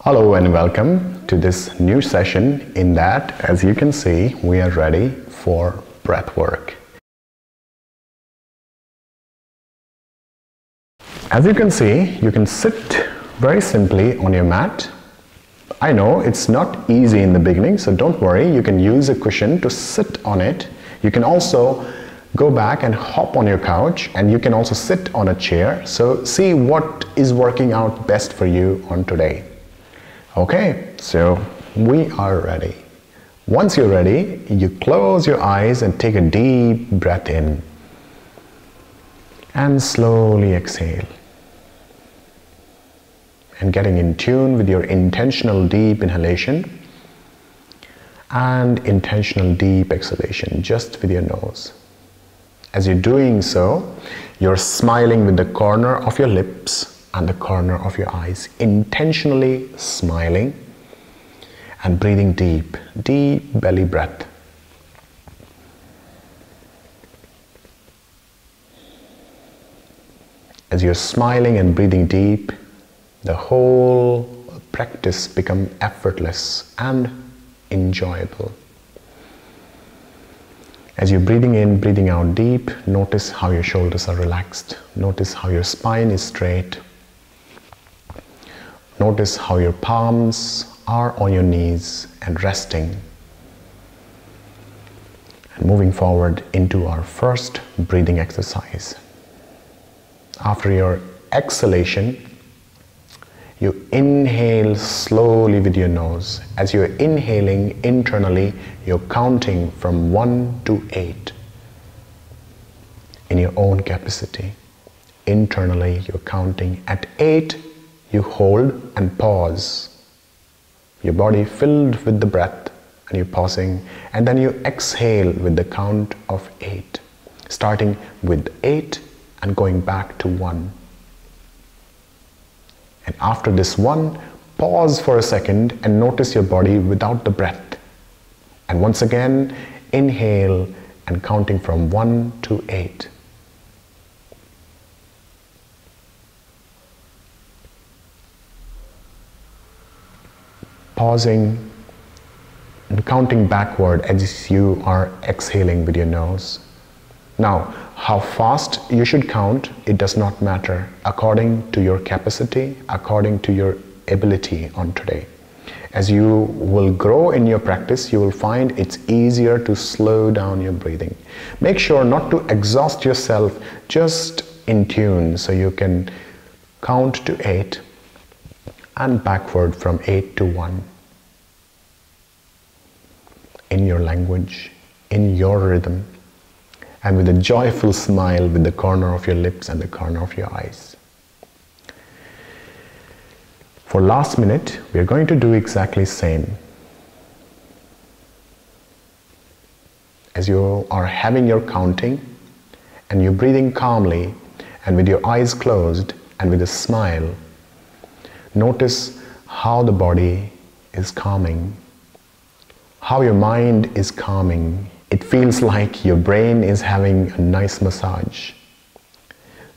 Hello and welcome to this new session in that, as you can see, we are ready for breath work. As you can see, you can sit very simply on your mat. I know it's not easy in the beginning, so don't worry, you can use a cushion to sit on it. You can also go back and hop on your couch, and you can also sit on a chair. So see what is working out best for you on today. Okay, so we are ready. Once you're ready, you close your eyes and take a deep breath in and slowly exhale. And getting in tune with your intentional deep inhalation and intentional deep exhalation just with your nose. As you're doing so, you're smiling with the corner of your lips and the corner of your eyes, intentionally smiling and breathing deep, deep belly breath. As you're smiling and breathing deep, the whole practice becomes effortless and enjoyable. As you're breathing in, breathing out deep, notice how your shoulders are relaxed. Notice how your spine is straight. Notice how your palms are on your knees and resting. And moving forward into our first breathing exercise. After your exhalation, you inhale slowly with your nose. As you're inhaling internally, you're counting from 1 to 8 in your own capacity. Internally, you're counting. At 8, you hold and pause. Your body filled with the breath, and you're pausing. And then you exhale with the count of 8, starting with 8 and going back to 1. And after this 1, pause for a second and notice your body without the breath. And once again, inhale and counting from 1 to 8. Pausing and counting backward as you are exhaling with your nose. Now, how fast you should count, it does not matter, according to your capacity, according to your ability on today. As you will grow in your practice, you will find it's easier to slow down your breathing. Make sure not to exhaust yourself, just in tune, so you can count to 8 and backward from 8 to 1. In your language, in your rhythm, and with a joyful smile with the corner of your lips and the corner of your eyes. For last minute, we are going to do exactly the same. As you are having your counting and you're breathing calmly and with your eyes closed and with a smile, notice how the body is calming, how your mind is calming. It feels like your brain is having a nice massage.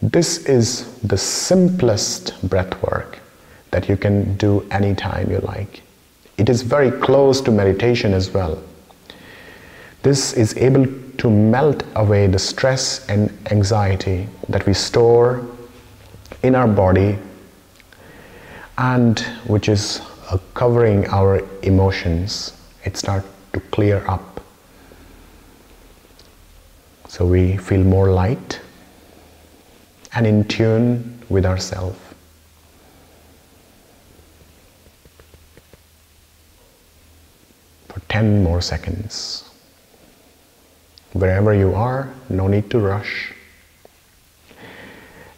This is the simplest breath work that you can do anytime you like. It is very close to meditation as well. This is able to melt away the stress and anxiety that we store in our body, and which is covering our emotions. It starts to clear up. So we feel more light and in tune with ourselves. For 10 more seconds. Wherever you are, no need to rush.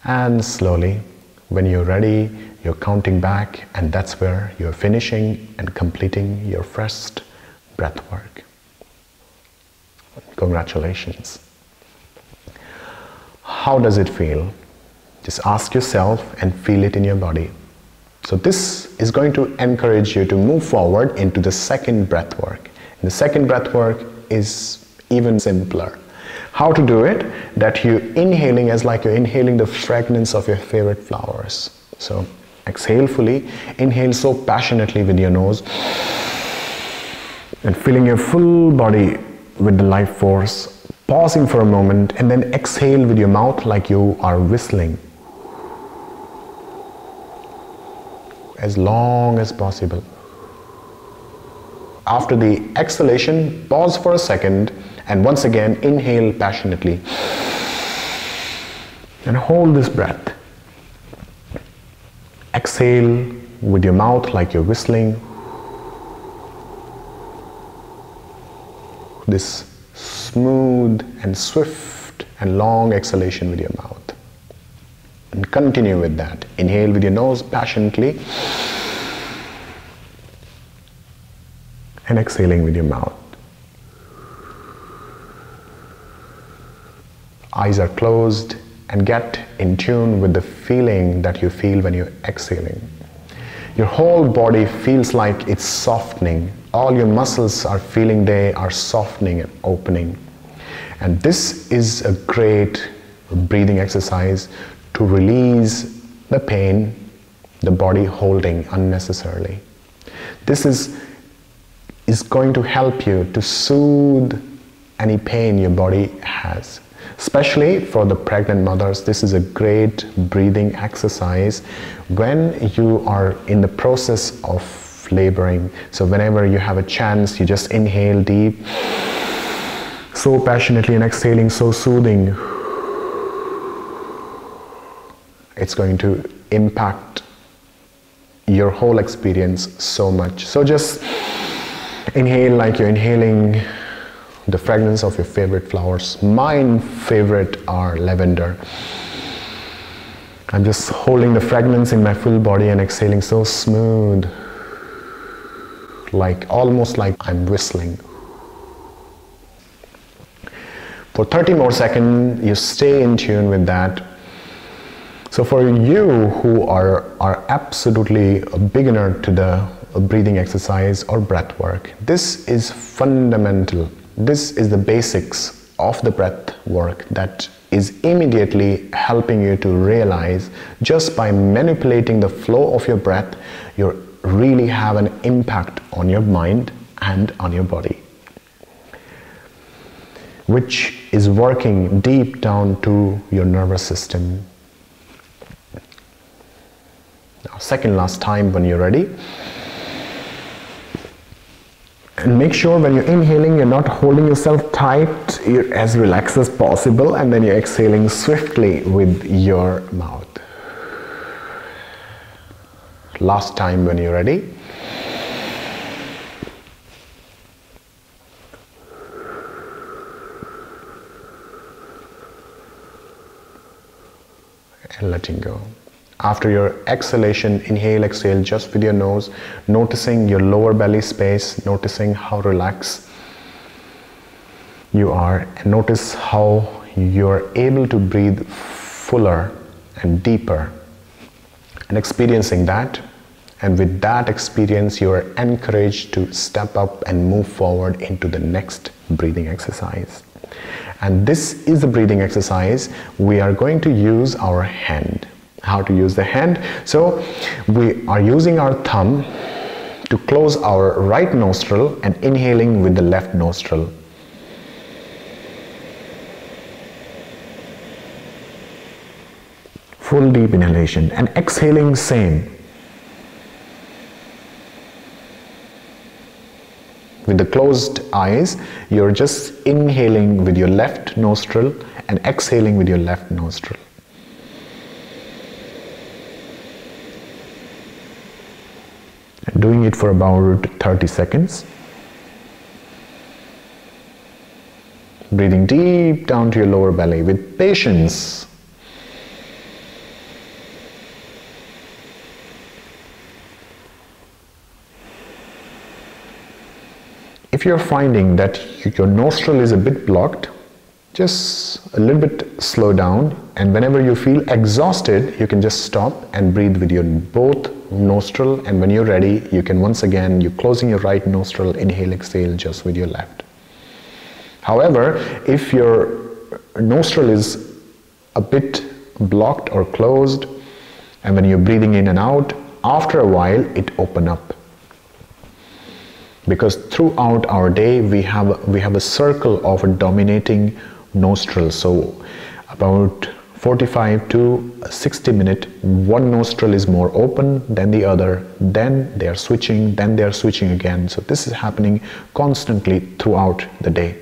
And slowly, when you're ready, you're counting back, and that's where you're finishing and completing your first breath work. Congratulations. How does it feel? Just ask yourself and feel it in your body. So this is going to encourage you to move forward into the second breath work. And the second breath work is even simpler. How to do it? That you're inhaling as like you're inhaling the fragrance of your favorite flowers. So Exhale fully. Inhale so passionately with your nose and filling your full body with the life force. Pausing for a moment and then exhale with your mouth like you are whistling. As long as possible. After the exhalation, pause for a second and once again inhale passionately. And hold this breath. Exhale with your mouth like you're whistling. This smooth and swift and long exhalation with your mouth. And continue with that. Inhale with your nose passionately. And exhaling with your mouth. Eyes are closed and get in tune with the feeling that you feel when you're exhaling. Your whole body feels like it's softening. All your muscles are feeling they are softening and opening. And this is a great breathing exercise to release the pain the body holding unnecessarily. This is going to help you to soothe any pain your body has. Especially for the pregnant mothers, this is a great breathing exercise when you are in the process of laboring. So whenever you have a chance, you just inhale deep, so passionately, and exhaling so soothing. It's going to impact your whole experience so much. So just inhale like you're inhaling the fragrance of your favorite flowers. Mine favorite are lavender. I'm just holding the fragrance in my full body and exhaling so smooth, like almost like I'm whistling. For 30 more seconds, you stay in tune with that. So for you who are absolutely a beginner to the breathing exercise or breath work, this is fundamental. This is the basics of the breath work that is immediately helping you to realize just by manipulating the flow of your breath, you really have an impact on your mind and on your body, which is working deep down to your nervous system. Now, second last time when you're ready. And make sure when you're inhaling, you're not holding yourself tight, you're as relaxed as possible, and then you're exhaling swiftly with your mouth. Last time when you're ready. And letting go. After your exhalation, inhale, exhale just with your nose, noticing your lower belly space, noticing how relaxed you are, and notice how you're able to breathe fuller and deeper, and experiencing that. And with that experience, you are encouraged to step up and move forward into the next breathing exercise. And this is the breathing exercise. We are going to use our hand. How to use the hand? So we are using our thumb to close our right nostril and inhaling with the left nostril. Full deep inhalation, and exhaling same. With the closed eyes, you're just inhaling with your left nostril and exhaling with your left nostril. And doing it for about 30 seconds. Breathing deep down to your lower belly with patience. If you're finding that your nostril is a bit blocked, just a little bit slow down, and whenever you feel exhausted, you can just stop and breathe with your both nostril, and when you're ready, you can once again, you're closing your right nostril, inhale, exhale just with your left. However, if your nostril is a bit blocked or closed, And when you're breathing in and out, after a while, it opens up. Because throughout our day, we have a circle of a dominating nostril. So about 45 to 60 minutes, one nostril is more open than the other, then they are switching, then they are switching again. So this is happening constantly throughout the day.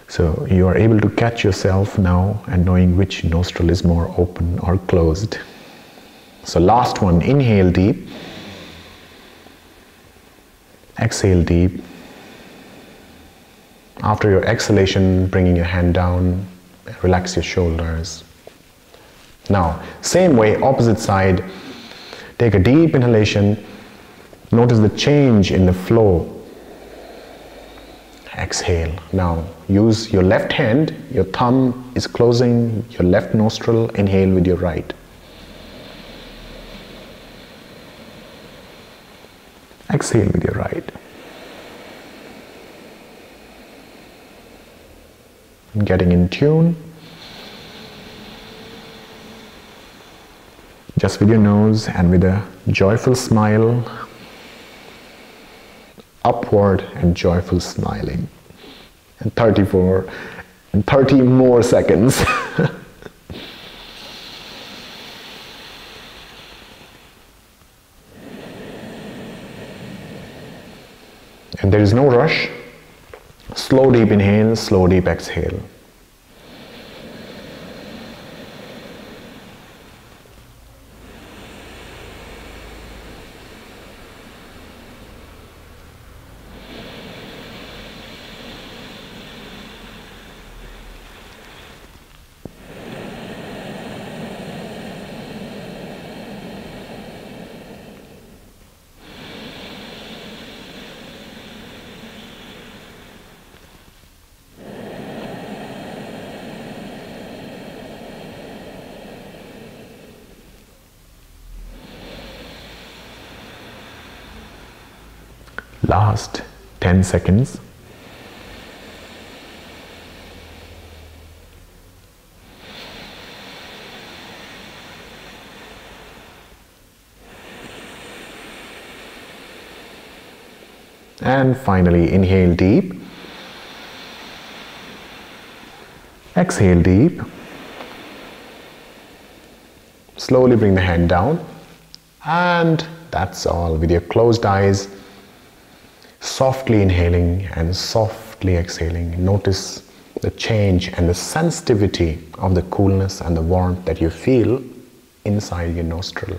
So you are able to catch yourself now and knowing which nostril is more open or closed. So last one, inhale deep, exhale deep. After your exhalation, bringing your hand down, relax your shoulders. Now, same way, opposite side, take a deep inhalation, notice the change in the flow. Exhale. Now, use your left hand, your thumb is closing your left nostril, inhale with your right. Exhale with your right. Getting in tune. Just with your nose and with a joyful smile, upward and joyful smiling. And 30 more seconds. And there is no rush. Slow deep inhale, slow deep exhale. Last 10 seconds. And finally, inhale deep. Exhale deep. Slowly bring the hand down. And that's all. With your closed eyes, softly inhaling and softly exhaling. Notice the change and the sensitivity of the coolness and the warmth that you feel inside your nostril.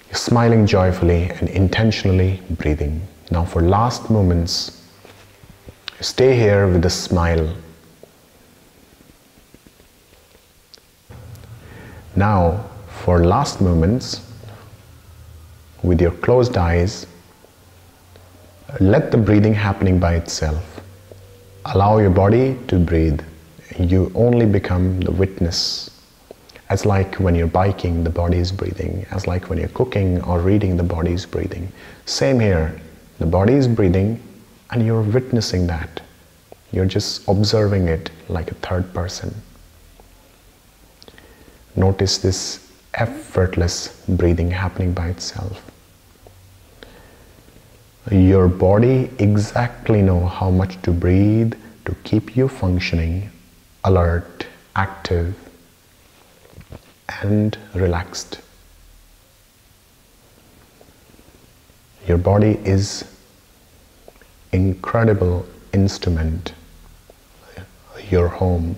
You're smiling joyfully and intentionally breathing. Now for last moments, stay here with a smile. Now for last moments, with your closed eyes, let the breathing happening by itself. Allow your body to breathe. You only become the witness. As like when you're biking, the body is breathing. As like when you're cooking or reading, the body is breathing. Same here. The body is breathing and you're witnessing that. You're just observing it like a third person. Notice this effortless breathing happening by itself. Your body exactly knows how much to breathe to keep you functioning, alert, active, and relaxed. Your body is an incredible instrument, your home.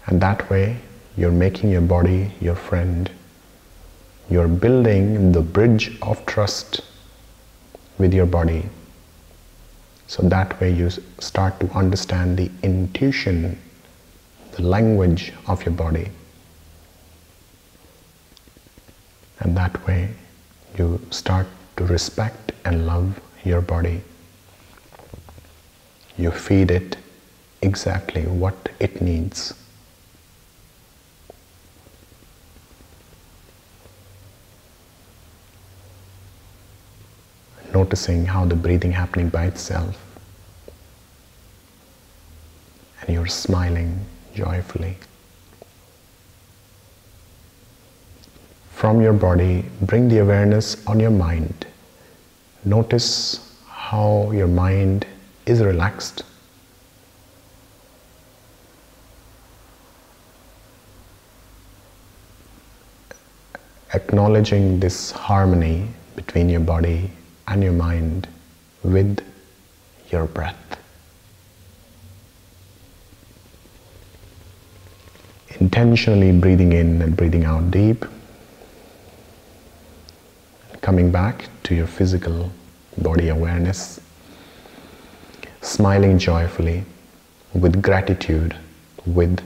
And that way, you're making your body your friend. You're building the bridge of trust with your body. So that way you start to understand the intuition, the language of your body. And that way you start to respect and love your body. You feed it exactly what it needs. Noticing how the breathing happening by itself, and you're smiling joyfully. from your body, bring the awareness on your mind. Notice how your mind is relaxed. Acknowledging this harmony between your body and your mind with your breath. Intentionally breathing in and breathing out deep. Coming back to your physical body awareness. Smiling joyfully, with gratitude, with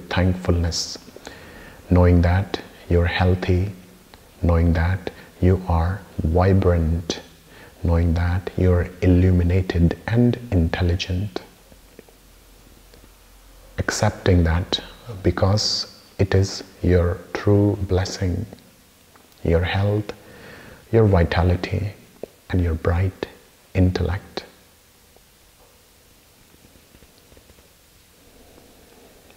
thankfulness. Knowing that you're healthy, knowing that you are vibrant, knowing that you're illuminated and intelligent. Accepting that because it is your true blessing, your health, your vitality, and your bright intellect.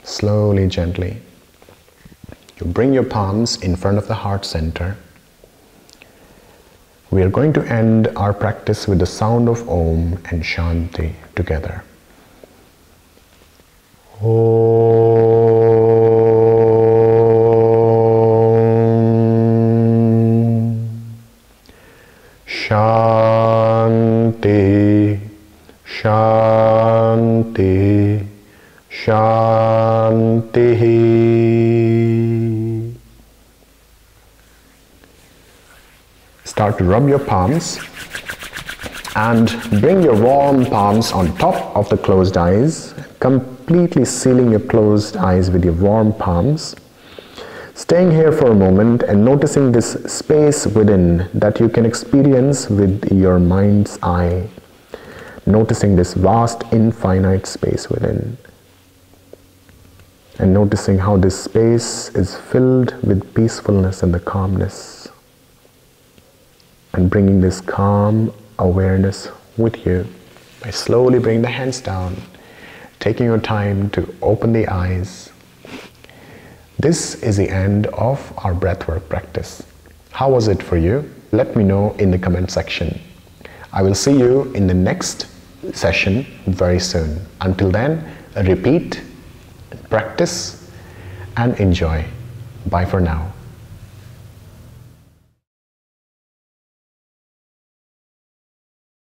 Slowly, gently, you bring your palms in front of the heart center. We are going to end our practice with the sound of Om and Shanti together. Shanti, Shanti, Shanti. Start to rub your palms and bring your warm palms on top of the closed eyes, completely sealing your closed eyes with your warm palms. Staying here for a moment and noticing this space within that you can experience with your mind's eye. Noticing this vast, infinite space within. And noticing how this space is filled with peacefulness and the calmness. And bringing this calm awareness with you by slowly bringing the hands down, taking your time to open the eyes. This is the end of our breathwork practice. How was it for you? Let me know in the comment section. I will see you in the next session very soon. Until then, repeat, practice, and enjoy. Bye for now.